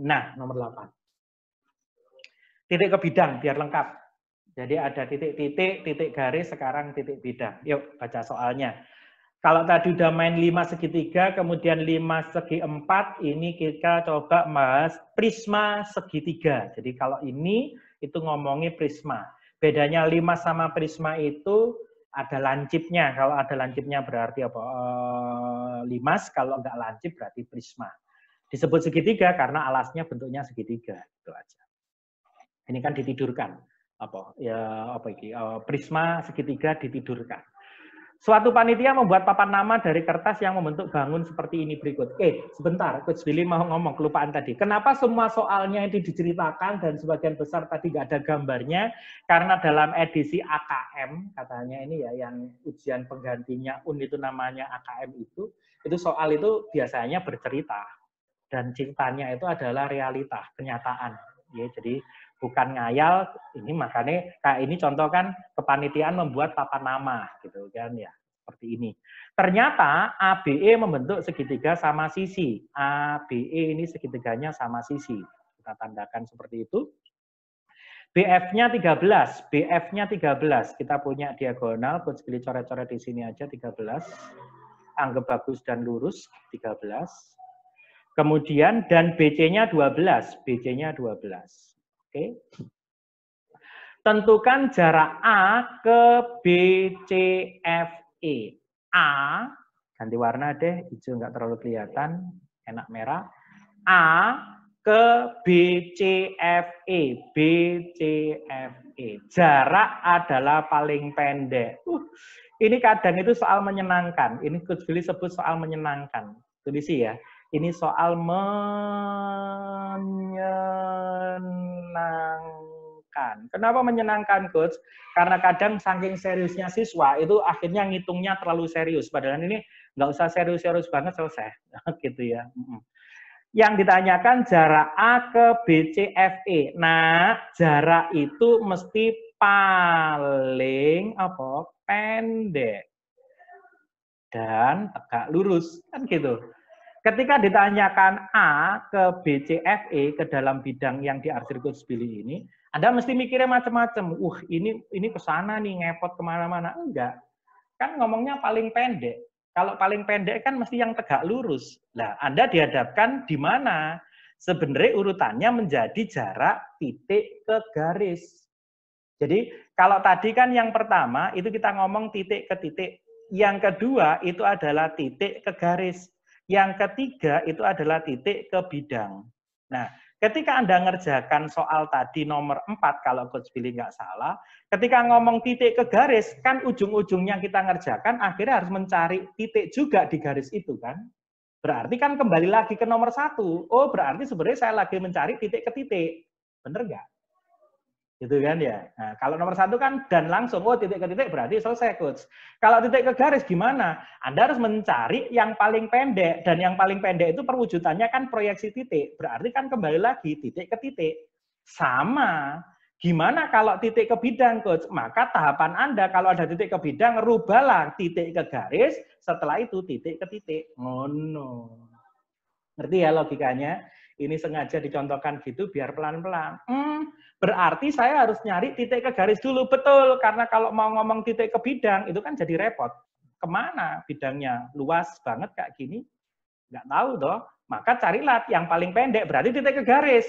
nah, nomor 8. Titik ke bidang, biar lengkap. Jadi ada titik-titik, titik garis, sekarang titik bidang. Yuk, baca soalnya. Kalau tadi udah main 5 segitiga, kemudian 5 segi 4, ini kita coba bahas prisma segitiga. Jadi kalau ini, itu ngomongin prisma. Bedanya 5 sama prisma itu ada lancipnya. Kalau ada lancipnya berarti apa? Limas, kalau nggak lancip berarti prisma. Disebut segitiga karena alasnya bentuknya segitiga. Itu aja. Ini kan ditidurkan. Prisma segitiga ditidurkan. Suatu panitia membuat papan nama dari kertas yang membentuk bangun seperti ini berikut. Sebentar, Coach Billy mau ngomong, kelupaan tadi. Kenapa semua soalnya itu diceritakan dan sebagian besar tadi nggak ada gambarnya? Karena dalam edisi AKM, katanya ini ya, yang ujian penggantinya UN itu namanya AKM itu soal itu biasanya bercerita. Dan ceritanya itu adalah realita, kenyataan. Ya, jadi bukan ngayal, ini makanya kayak ini contoh kan kepanitiaan membuat papan nama gitu kan ya, seperti ini. Ternyata ABE membentuk segitiga sama sisi. ABE ini segitiganya sama sisi. Kita tandakan seperti itu. BF-nya 13, BF-nya 13. Kita punya diagonal, Coach Billy coret-coret di sini aja 13. Anggap bagus dan lurus 13. Kemudian dan BC-nya 12, BC-nya 12. Oke. Tentukan jarak A ke BCFE. A, ganti warna deh, hijau nggak terlalu kelihatan, enak merah. A ke BCFE, BCFE. Jarak adalah paling pendek. Ini kadang itu soal menyenangkan. Ini Coach Billy sebut soal menyenangkan. Tulisi ya. Ini soal menyenangkan. Kenapa menyenangkan, Coach? Karena kadang saking seriusnya siswa, itu akhirnya ngitungnya terlalu serius. Padahal ini nggak usah serius-serius banget, selesai. Gitu ya. Yang ditanyakan jarak A ke BCFE. Nah, jarak itu mesti paling pendek. Dan tegak lurus. Kan gitu. Ketika ditanyakan A ke BCFE ke dalam bidang yang diarsir Coach Billy ini, Anda mesti mikirnya macam-macam. Ini kesana nih, ngepot kemana-mana. Enggak. Kan ngomongnya paling pendek. Kalau paling pendek kan mesti yang tegak lurus. Nah, Anda dihadapkan di mana? Sebenarnya urutannya menjadi jarak titik ke garis. Jadi kalau tadi kan yang pertama itu kita ngomong titik ke titik. Yang kedua itu adalah titik ke garis. Yang ketiga itu adalah titik ke bidang. Nah, ketika Anda ngerjakan soal tadi nomor 4, kalau Coach Billy nggak salah, ketika ngomong titik ke garis, kan ujung-ujungnya kita ngerjakan, akhirnya harus mencari titik juga di garis itu kan. Berarti kan kembali lagi ke nomor 1. Oh, berarti sebenarnya saya lagi mencari titik ke titik. Bener nggak? Gitu kan ya. Nah, kalau nomor 1 kan dan langsung, oh titik ke titik berarti selesai, Coach. Kalau titik ke garis gimana? Anda harus mencari yang paling pendek, dan yang paling pendek itu perwujudannya kan proyeksi titik. Berarti kan kembali lagi titik ke titik. Sama. Gimana kalau titik ke bidang, Coach? Maka tahapan Anda kalau ada titik ke bidang, rubahlah titik ke garis, setelah itu titik ke titik. Oh no. Ngerti ya logikanya? Ini sengaja dicontohkan gitu biar pelan-pelan. Berarti saya harus nyari titik ke garis dulu. Betul, karena kalau mau ngomong titik ke bidang, itu kan jadi repot. Kemana bidangnya? Luas banget kayak gini? Nggak tahu toh. Maka carilah yang paling pendek, berarti titik ke garis.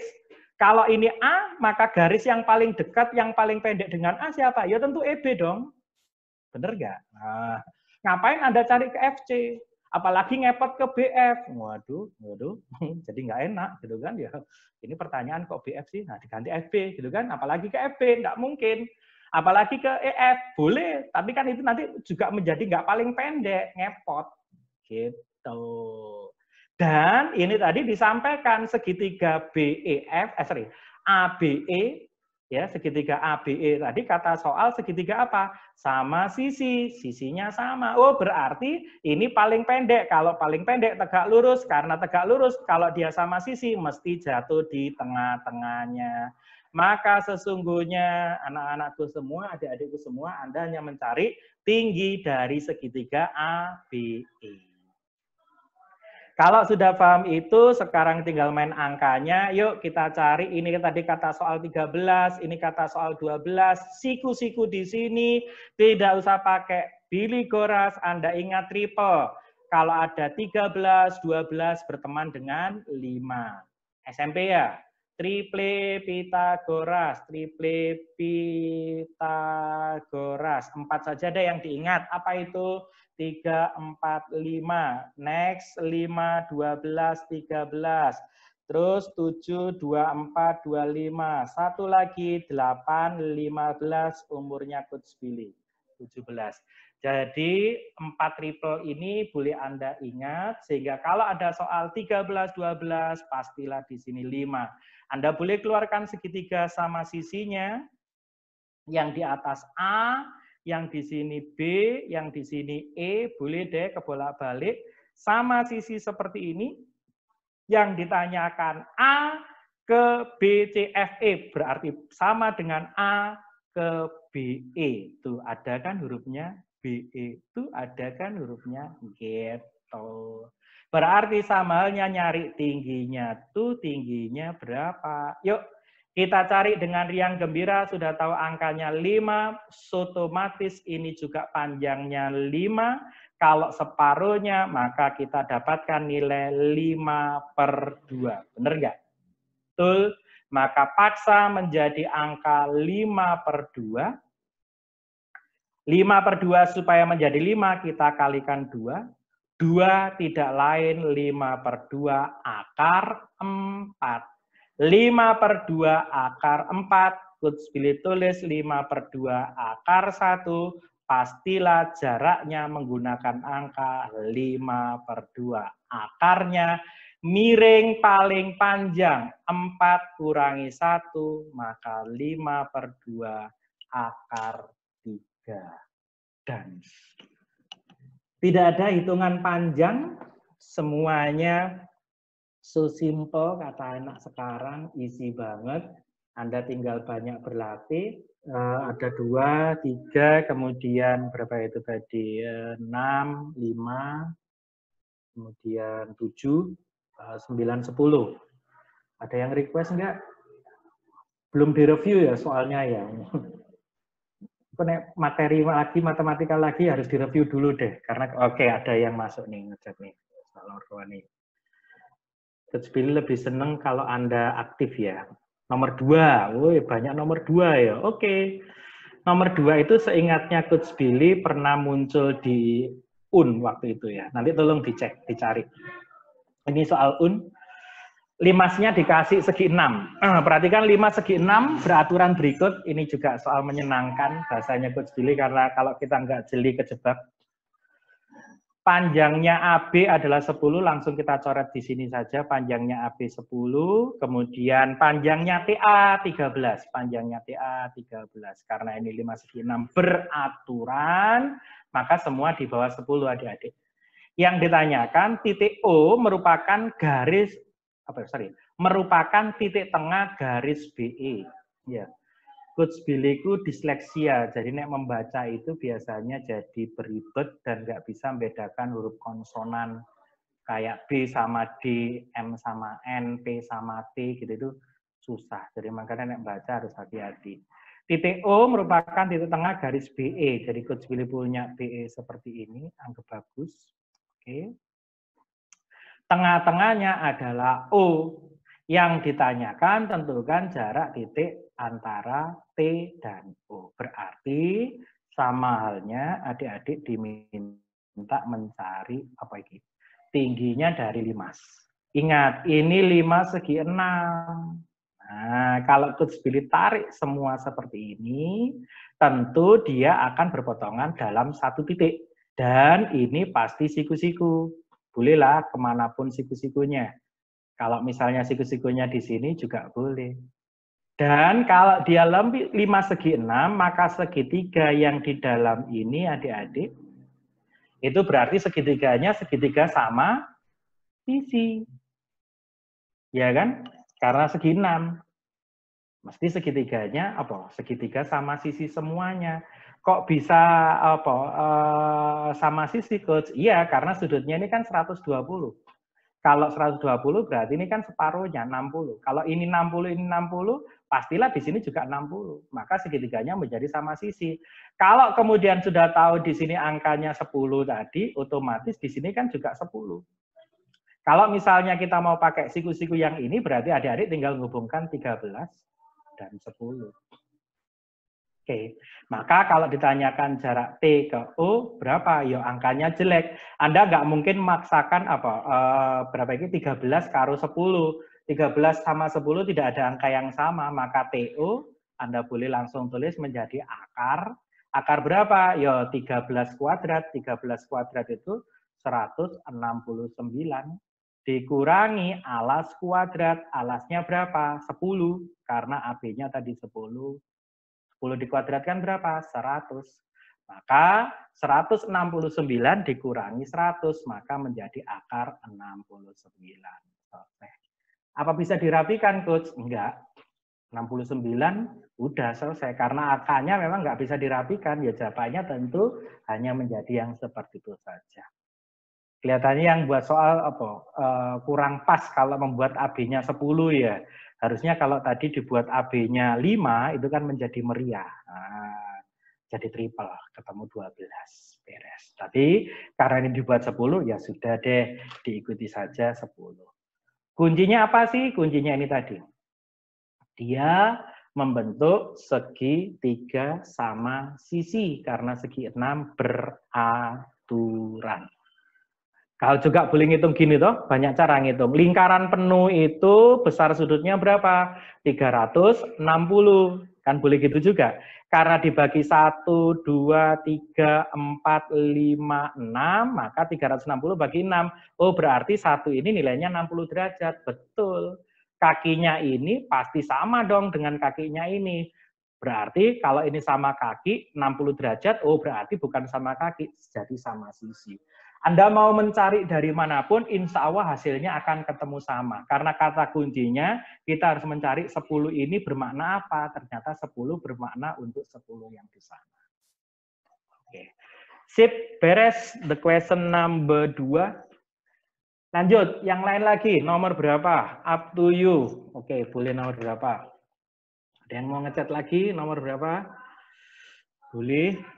Kalau ini A, maka garis yang paling dekat, yang paling pendek dengan A siapa? Ya tentu EB dong. Bener nggak? Nah, ngapain Anda cari ke FC? Apalagi ngepot ke BF. Waduh, jadi nggak enak gitu kan ya. Ini pertanyaan kok BF sih? Nah, diganti FB gitu kan. Apalagi ke FB, nggak mungkin. Apalagi ke EF, boleh. Tapi kan itu nanti juga menjadi nggak paling pendek, ngepot. Gitu. Dan ini tadi disampaikan segitiga ABE, ya segitiga ABE tadi kata soal segitiga apa? Sama sisi, sisinya sama. Oh berarti ini paling pendek. Kalau paling pendek tegak lurus, karena tegak lurus kalau dia sama sisi mesti jatuh di tengah-tengahnya. Maka sesungguhnya anak-anakku semua, adik-adikku semua, Anda hanya mencari tinggi dari segitiga ABE. Kalau sudah paham itu, sekarang tinggal main angkanya. Yuk kita cari, ini tadi kata soal 13, ini kata soal 12. Siku-siku di sini, tidak usah pakai Billy Goras, Anda ingat triple. Kalau ada 13, 12 berteman dengan 5. SMP ya. Triple Pythagoras, triple Pythagoras. 4 saja ada yang diingat. Apa itu? 3, 4, 5. Next, 5, 12, 13. Terus 7, 24, 25. Satu lagi, 8, 15, umurnya Coach Billy. 17. Jadi 4 triple ini boleh Anda ingat, sehingga kalau ada soal 13, 12, pastilah di sini 5. Anda boleh keluarkan segitiga sama sisinya, yang di atas A, yang di sini B, yang di sini E, boleh deh kebolak-balik, sama sisi seperti ini, yang ditanyakan A ke B, C, F, E, berarti sama dengan A ke B, E. Tuh, ada kan hurufnya B, E. Tuh, ada kan hurufnya gitu. Berarti sama halnya nyari tingginya. Tuh, tingginya berapa? Yuk, kita cari dengan riang gembira. Sudah tahu angkanya 5. Otomatis ini juga panjangnya 5. Kalau separuhnya, maka kita dapatkan nilai 5/2. Benar nggak? Betul. Maka paksa menjadi angka 5/2. 5/2 supaya menjadi 5, kita kalikan 2. 2 tidak lain 5/2 akar 4. 5/2 akar 4. Coach Billy tulis 5/2 akar 1. Pastilah jaraknya menggunakan angka 5/2. Akarnya miring paling panjang 4 kurangi 1, maka 5/2 akar 3. Dan tidak ada hitungan panjang, semuanya so simple, kata anak sekarang, easy banget. Anda tinggal banyak berlatih. Ada 2, 3, kemudian berapa itu tadi? 6, 5, kemudian 7, 9, 10. Ada yang request enggak? Belum direview ya soalnya ya. Materi lagi, matematika lagi harus direview dulu deh. Karena oke, ada yang masuk nih, ngecek nih. Coach Billy lebih seneng kalau Anda aktif ya. Nomor 2, woi banyak nomor 2 ya. Oke. Nomor 2 itu seingatnya Coach Billy pernah muncul di UN waktu itu ya. Nanti tolong dicek, dicari. Ini soal UN. 5-nya dikasih segi 6. Perhatikan 5 segi 6 beraturan berikut. Ini juga soal menyenangkan bahasanya Coach Billy karena kalau kita nggak jeli kejebak. Panjangnya AB adalah 10, langsung kita coret di sini saja. Panjangnya AB 10, kemudian panjangnya TA 13. Panjangnya TA 13. Karena ini 5 segi 6 beraturan, maka semua di bawah 10 adik-adik. Yang ditanyakan titik O merupakan garis, merupakan titik tengah garis BE. Ya. Coach Billy ku disleksia, jadi nek membaca itu biasanya jadi beribet dan nggak bisa membedakan huruf konsonan kayak B sama D, M sama N, P sama T gitu itu susah. Jadi makanya nek baca harus hati-hati. Titik O merupakan titik tengah garis BE, jadi Coach Billy punya BE seperti ini, anggap bagus. Oke. Tengah-tengahnya adalah O. Yang ditanyakan tentukan jarak titik antara T dan O. Berarti sama halnya adik-adik diminta mencari apa ini? Tingginya dari 5. Ingat, ini 5 segi 6. Nah, kalau Coach Billy tarik semua seperti ini, tentu dia akan berpotongan dalam satu titik. Dan ini pasti siku-siku. Bolehlah kemanapun siku-sikunya. Kalau misalnya siku-sikunya di sini juga boleh. Dan kalau dia lebih 5 segi 6, maka segitiga yang di dalam ini adik-adik, itu berarti segitiganya segitiga sama sisi. Ya kan? Karena segi 6. Mesti segitiganya apa? Segitiga sama sisi semuanya. Kok bisa apa sama sisi, Coach? Iya, karena sudutnya ini kan 120. Kalau 120 berarti ini kan separuhnya 60. Kalau ini 60, ini 60, pastilah di sini juga 60. Maka segitiganya menjadi sama sisi. Kalau kemudian sudah tahu di sini angkanya 10 tadi, otomatis di sini kan juga 10. Kalau misalnya kita mau pakai siku-siku yang ini, berarti adik-adik tinggal menghubungkan 13 dan 10. Oke, maka kalau ditanyakan jarak T ke O berapa? Ya angkanya jelek. Anda nggak mungkin memaksakan berapa ini 13 karo 10. 13 sama 10 tidak ada angka yang sama, maka TO Anda boleh langsung tulis menjadi akar. Akar berapa? Ya 13 kuadrat. 13 kuadrat itu 169. Dikurangi alas kuadrat. Alasnya berapa? 10. Karena AB-nya tadi 10. 10 dikuadratkan berapa? 100. Maka 169 dikurangi 100, maka menjadi akar 69. Selesai. Apa bisa dirapikan, Coach? Enggak. 69 udah selesai. Karena akarnya memang nggak bisa dirapikan. Ya jawabannya tentu hanya menjadi yang seperti itu saja. Kelihatannya yang buat soal kurang pas kalau membuat AB-nya 10 ya. Harusnya kalau tadi dibuat AB-nya 5, itu kan menjadi meriah. Nah, jadi triple, ketemu 12. Beres. Tapi karena ini dibuat 10, ya sudah deh, diikuti saja 10. Kuncinya apa sih? Kuncinya ini tadi. Dia membentuk segitiga sama sisi, karena segi 6 beraturan. Kalau juga boleh ngitung gini toh, banyak cara ngitung. Lingkaran penuh itu besar sudutnya berapa? 360. Kan boleh gitu juga. Karena dibagi 1, 2, 3, 4, 5, 6, maka 360 bagi 6. Oh, berarti satu ini nilainya 60 derajat. Betul. Kakinya ini pasti sama dong dengan kakinya ini. Berarti kalau ini sama kaki, 60 derajat, oh berarti bukan sama kaki, jadi sama sisi. Anda mau mencari dari manapun, insya Allah hasilnya akan ketemu sama. Karena kata kuncinya, kita harus mencari 10 ini bermakna apa? Ternyata 10 bermakna untuk 10 yang di sana. Oke. Sip, beres. The question number 2. Lanjut, yang lain lagi. Nomor berapa? Up to you. Oke, boleh nomor berapa? Ada yang mau ngecat lagi? Nomor berapa? Boleh.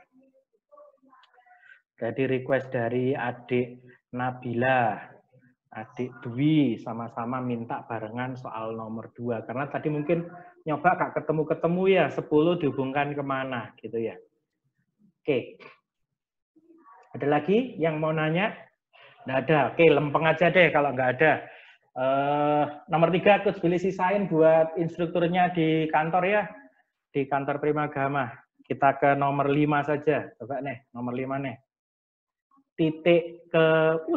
Jadi request dari adik Nabila, adik Dwi, sama-sama minta barengan soal nomor 2. Karena tadi mungkin nyoba gak ketemu-ketemu ya, 10 dihubungkan kemana gitu ya. Oke. Ada lagi yang mau nanya? Nggak ada. Oke, lempeng aja deh kalau nggak ada. Nomor 3, Coach boleh sisain buat instrukturnya di kantor ya. Di kantor Primagama. Kita ke nomor 5 saja. Coba nih, nomor 5 nih. Titik ke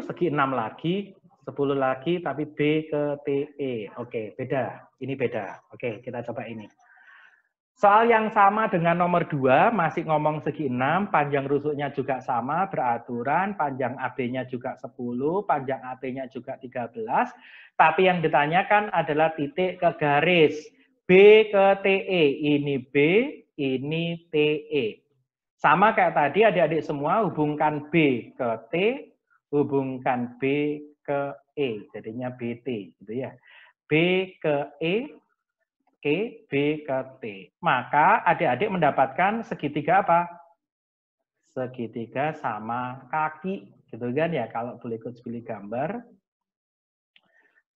segi 6 lagi, 10 lagi, tapi B ke TE. Oke, beda. Ini beda. Oke, kita coba ini. Soal yang sama dengan nomor 2, masih ngomong segi 6, panjang rusuknya juga sama, beraturan, panjang AB-nya juga 10, panjang AP-nya juga 13, tapi yang ditanyakan adalah titik ke garis. B ke TE. Ini B, ini TE. Sama kayak tadi adik-adik semua, hubungkan B ke T, hubungkan B ke E, jadinya BT, gitu ya. B ke E, Oke, B ke T. Maka adik-adik mendapatkan segitiga apa? Segitiga sama kaki, gitu kan ya. Kalau boleh Coach pilih gambar,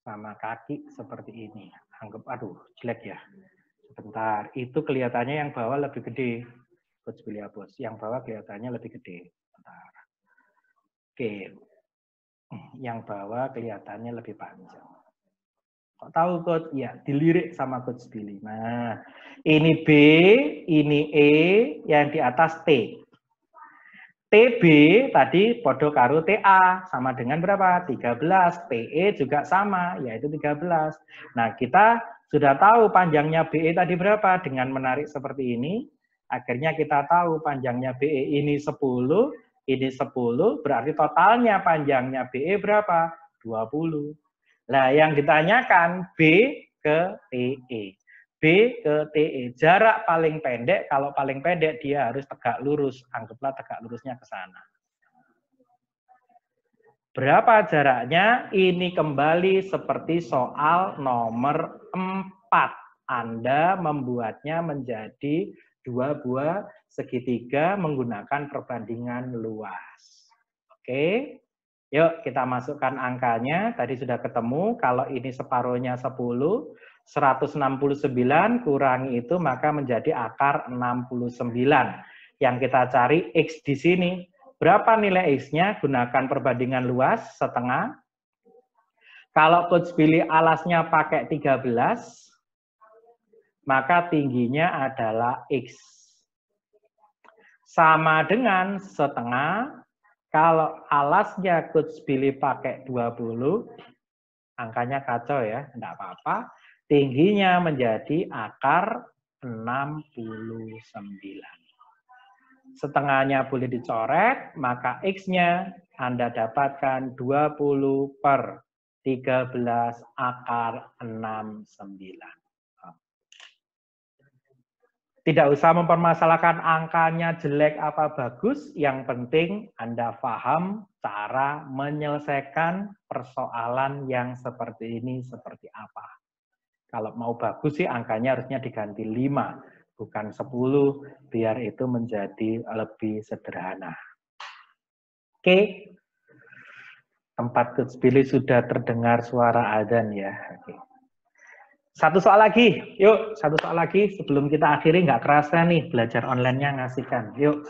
sama kaki seperti ini. Anggap, aduh, jelek ya. Sebentar, itu kelihatannya yang bawah lebih gede. Coach pilih hapus. Yang bawah kelihatannya lebih gede. Bentar. Oke, yang bawah kelihatannya lebih panjang. Kok tahu Coach? Ya, dilirik sama Coach Billy. Nah, ini B, ini E, yang di atas T. TB tadi podo karo TA, sama dengan berapa? 13. PE juga sama, yaitu 13. Nah, kita sudah tahu panjangnya BE tadi berapa. Dengan menarik seperti ini, akhirnya kita tahu panjangnya BE ini 10, ini 10, berarti totalnya panjangnya BE berapa? 20. Nah, yang ditanyakan B ke TE. B ke TE. Jarak paling pendek, kalau paling pendek dia harus tegak lurus. Anggaplah tegak lurusnya ke sana. Berapa jaraknya? Ini kembali seperti soal nomor 4. Anda membuatnya menjadi 2 buah segitiga menggunakan perbandingan luas. Oke, yuk kita masukkan angkanya. Tadi sudah ketemu, kalau ini separuhnya 10, 169 kurangi itu maka menjadi akar 69. Yang kita cari X di sini. Berapa nilai X-nya? Gunakan perbandingan luas, setengah. Kalau Coach Billy alasnya pakai 13, maka tingginya adalah X. Sama dengan setengah, kalau alasnya Coach Billy pakai 20, angkanya kacau ya, enggak apa-apa. Tingginya menjadi akar 69. Setengahnya boleh dicoret, maka X-nya Anda dapatkan 20 per 13 akar 69. Tidak usah mempermasalahkan angkanya jelek apa bagus, yang penting Anda paham cara menyelesaikan persoalan yang seperti ini seperti apa. Kalau mau bagus sih angkanya harusnya diganti 5. Bukan 10, biar itu menjadi lebih sederhana. Oke, tempat Coach Billy sudah terdengar suara adzan ya. Oke. Satu soal lagi, yuk. Satu soal lagi sebelum kita akhiri, nggak kerasa nih belajar online-nya ngasihkan. Yuk,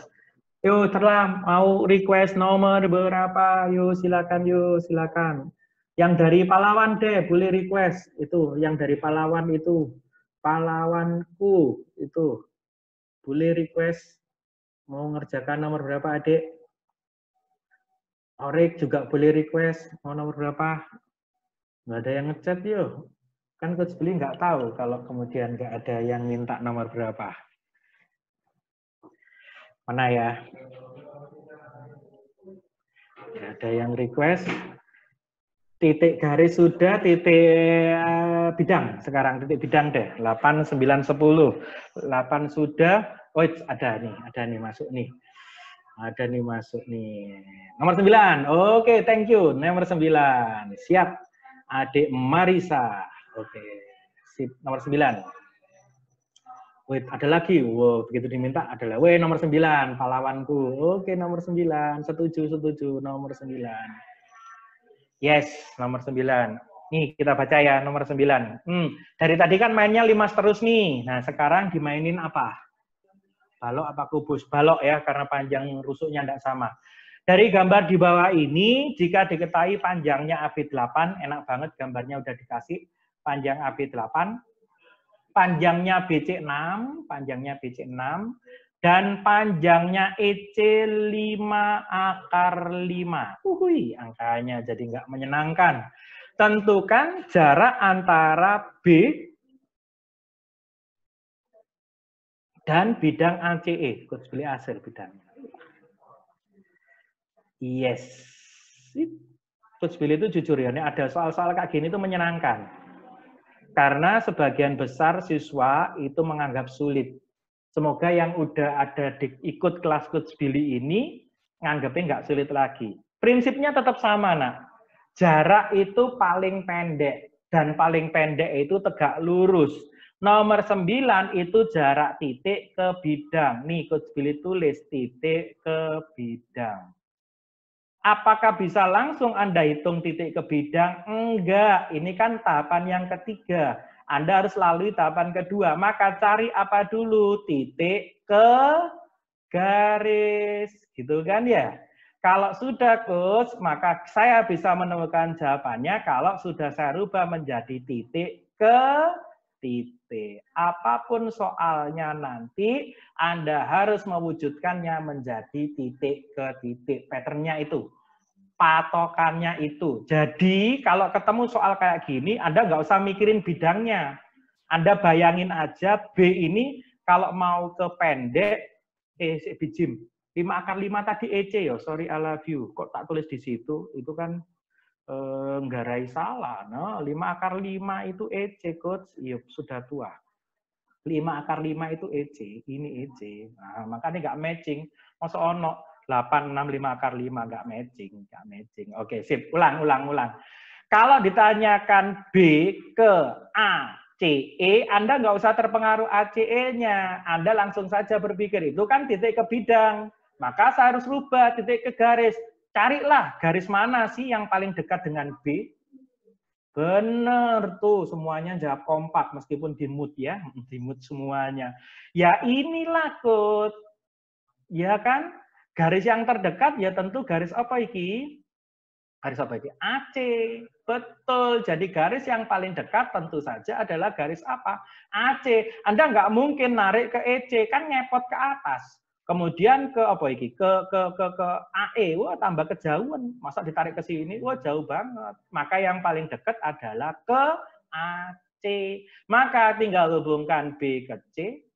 yuk Terlam, mau request nomor berapa? Yuk silakan, yuk silakan. Yang dari Pahlawan deh, boleh request itu. Yang dari Pahlawan itu. Pahlawanku itu boleh request mau ngerjakan nomor berapa adik? Orik juga boleh request mau nomor berapa? Nggak ada yang ngechat yuk. Kan Coach Billy nggak tahu kalau kemudian nggak ada yang minta nomor berapa. Mana ya? Nggak ada yang request. Titik garis sudah, titik bidang sekarang, titik bidang deh, 8, 9, 10. 8 sudah, oh ada nih masuk nih. Ada nih masuk nih. Nomor 9, oke thank you. Nomor 9, siap. Adik Marisa, oke. Sip, nomor 9. Wait, ada lagi, wow, begitu diminta adalah, weh nomor 9, pahlawanku. Oke nomor 9, setuju, nomor 9. Yes, nomor 9. Nih, kita baca ya, nomor 9. Dari tadi kan mainnya 5 terus nih. Nah, sekarang dimainin apa? Balok apa kubus? Balok ya, karena panjang rusuknya tidak sama. Dari gambar di bawah ini, jika diketahui panjangnya AB8, enak banget gambarnya udah dikasih. Panjang AB8, panjangnya BC6, dan panjangnya EC 5 akar 5. Angkanya jadi nggak menyenangkan. Tentukan jarak antara B dan bidang ACE. Coach Billy hasil bidangnya. Yes. Coach Billy itu jujur ya, ini ada soal-soal kayak gini itu menyenangkan. Karena sebagian besar siswa itu menganggap sulit. Semoga yang udah ada ikut kelas Coach Billy ini nganggepnya nggak sulit lagi. Prinsipnya tetap sama, nak. Jarak itu paling pendek dan paling pendek itu tegak lurus. Nomor 9 itu jarak titik ke bidang. Nih Coach Billy tulis titik ke bidang. Apakah bisa langsung Anda hitung titik ke bidang? Enggak, ini kan tahapan yang ketiga. Anda harus lalui tahapan kedua. Maka cari apa dulu? Titik ke garis. Gitu kan ya? Kalau sudah, Coach, maka saya bisa menemukan jawabannya kalau sudah saya rubah menjadi titik ke titik. Apapun soalnya nanti, Anda harus mewujudkannya menjadi titik ke titik. Patternnya itu. Patokannya itu. Jadi kalau ketemu soal kayak gini, Anda nggak usah mikirin bidangnya. Anda bayangin aja B ini kalau mau ke pendek, bijim. 5 akar 5 tadi EC ya, sorry I love you. Kok tak tulis di situ? Itu kan nggarai salah. No? 5 akar 5 itu EC, Coach. Iya, sudah tua. 5 akar 5 itu EC, ini EC. Nah, makanya nggak matching. Masa ono 8, 6, 5 akar 5. Nggak matching. Oke, sip. Ulang. Kalau ditanyakan B ke A, C, E, Anda nggak usah terpengaruh A, C, E-nya. Anda langsung saja berpikir, itu kan titik ke bidang. Maka saya harus rubah titik ke garis. Carilah garis mana sih yang paling dekat dengan B. Benar tuh, semuanya jawab kompak meskipun di mood ya, di mood semuanya. Ya inilah Coach. Ya kan? Garis yang terdekat ya tentu garis apa iki? Garis apa ini? AC. Betul. Jadi garis yang paling dekat tentu saja adalah garis apa? AC. Anda nggak mungkin narik ke EC, kan ngepot ke atas. Kemudian ke apa ini? Ke AE. Wah, tambah kejauhan. Masa ditarik ke sini? Wah, jauh banget. Maka yang paling dekat adalah ke AC. Maka tinggal hubungkan B ke C,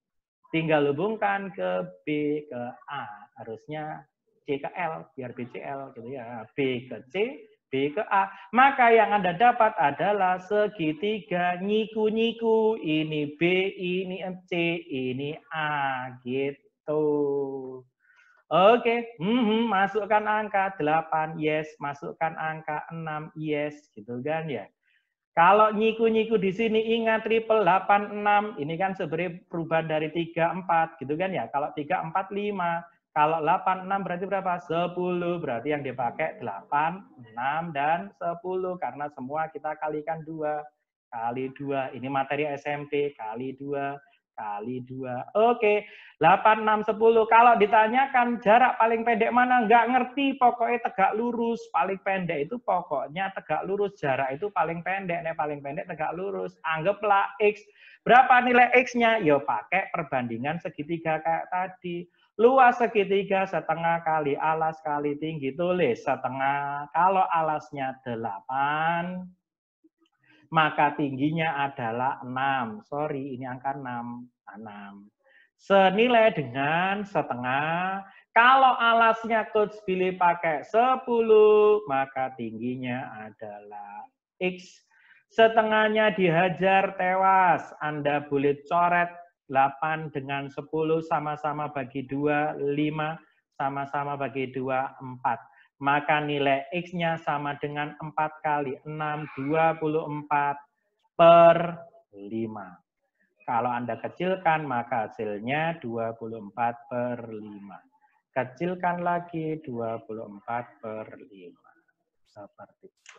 tinggal hubungkan ke B ke A. Harusnya C ke L, biar BCL gitu ya. B ke C, B ke A. Maka yang Anda dapat adalah segitiga nyiku-nyiku. Ini B, ini C, ini A. Gitu. Oke, masukkan angka 8, yes. Masukkan angka 6, yes. Gitu kan ya. Kalau nyiku-nyiku di sini ingat triple 86, ini kan sebenarnya perubahan dari 34 gitu kan ya. Kalau 3, 4, 5. Kalau 8, 6 berarti berapa? 10. Berarti yang dipakai 8, 6, dan 10. Karena semua kita kalikan 2. Kali 2. Ini materi SMP. Kali 2. Kali 2. Oke. 8, 6, 10. Kalau ditanyakan jarak paling pendek mana? Nggak ngerti. Pokoknya tegak lurus. Paling pendek itu pokoknya tegak lurus. Jarak itu paling pendek. Nih, paling pendek tegak lurus. Anggaplah X. Berapa nilai X-nya? Ya pakai perbandingan segitiga kayak tadi. Luas segitiga setengah kali alas kali tinggi, tulis setengah. Kalau alasnya 8, maka tingginya adalah 6. Sorry, ini angka 6. 6. Senilai dengan setengah. Kalau alasnya Coach pilih pakai 10, maka tingginya adalah X. Setengahnya dihajar tewas. Anda boleh coret 8 dengan 10 sama-sama bagi 2, 5 sama-sama bagi 2, 4. Maka nilai X-nya sama dengan 4 kali 6, 24 per 5. Kalau Anda kecilkan, maka hasilnya 24 per 5. Kecilkan lagi 24 per 5. Seperti itu.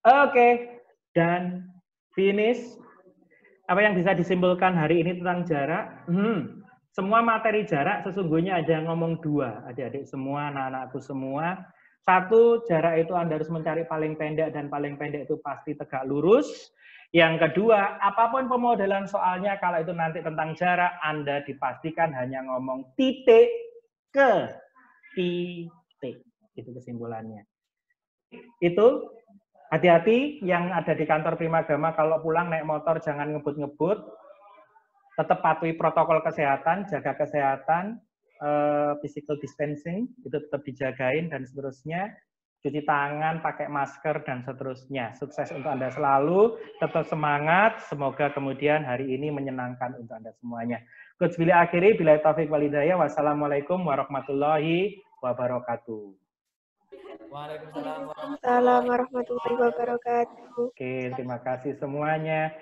Oke, dan finish. Apa yang bisa disimpulkan hari ini tentang jarak? Semua materi jarak sesungguhnya ada yang ngomong 2. Adik-adik semua, anak-anakku semua. 1, jarak itu Anda harus mencari paling pendek, dan paling pendek itu pasti tegak lurus. Yang kedua, apapun pemodelan soalnya, kalau itu nanti tentang jarak, Anda dipastikan hanya ngomong titik ke titik. Itu kesimpulannya. Itu hati-hati yang ada di kantor Primagama, kalau pulang naik motor jangan ngebut-ngebut. Tetap patuhi protokol kesehatan, jaga kesehatan, physical distancing, itu tetap dijagain, dan seterusnya. Cuci tangan, pakai masker, dan seterusnya. Sukses untuk Anda selalu, tetap semangat, semoga kemudian hari ini menyenangkan untuk Anda semuanya. Coach Billy akhiri, bila taufik walhidayah, wassalamualaikum warahmatullahi wabarakatuh. Waalaikumsalam warahmatullahi wabarakatuh. Oke, terima kasih semuanya.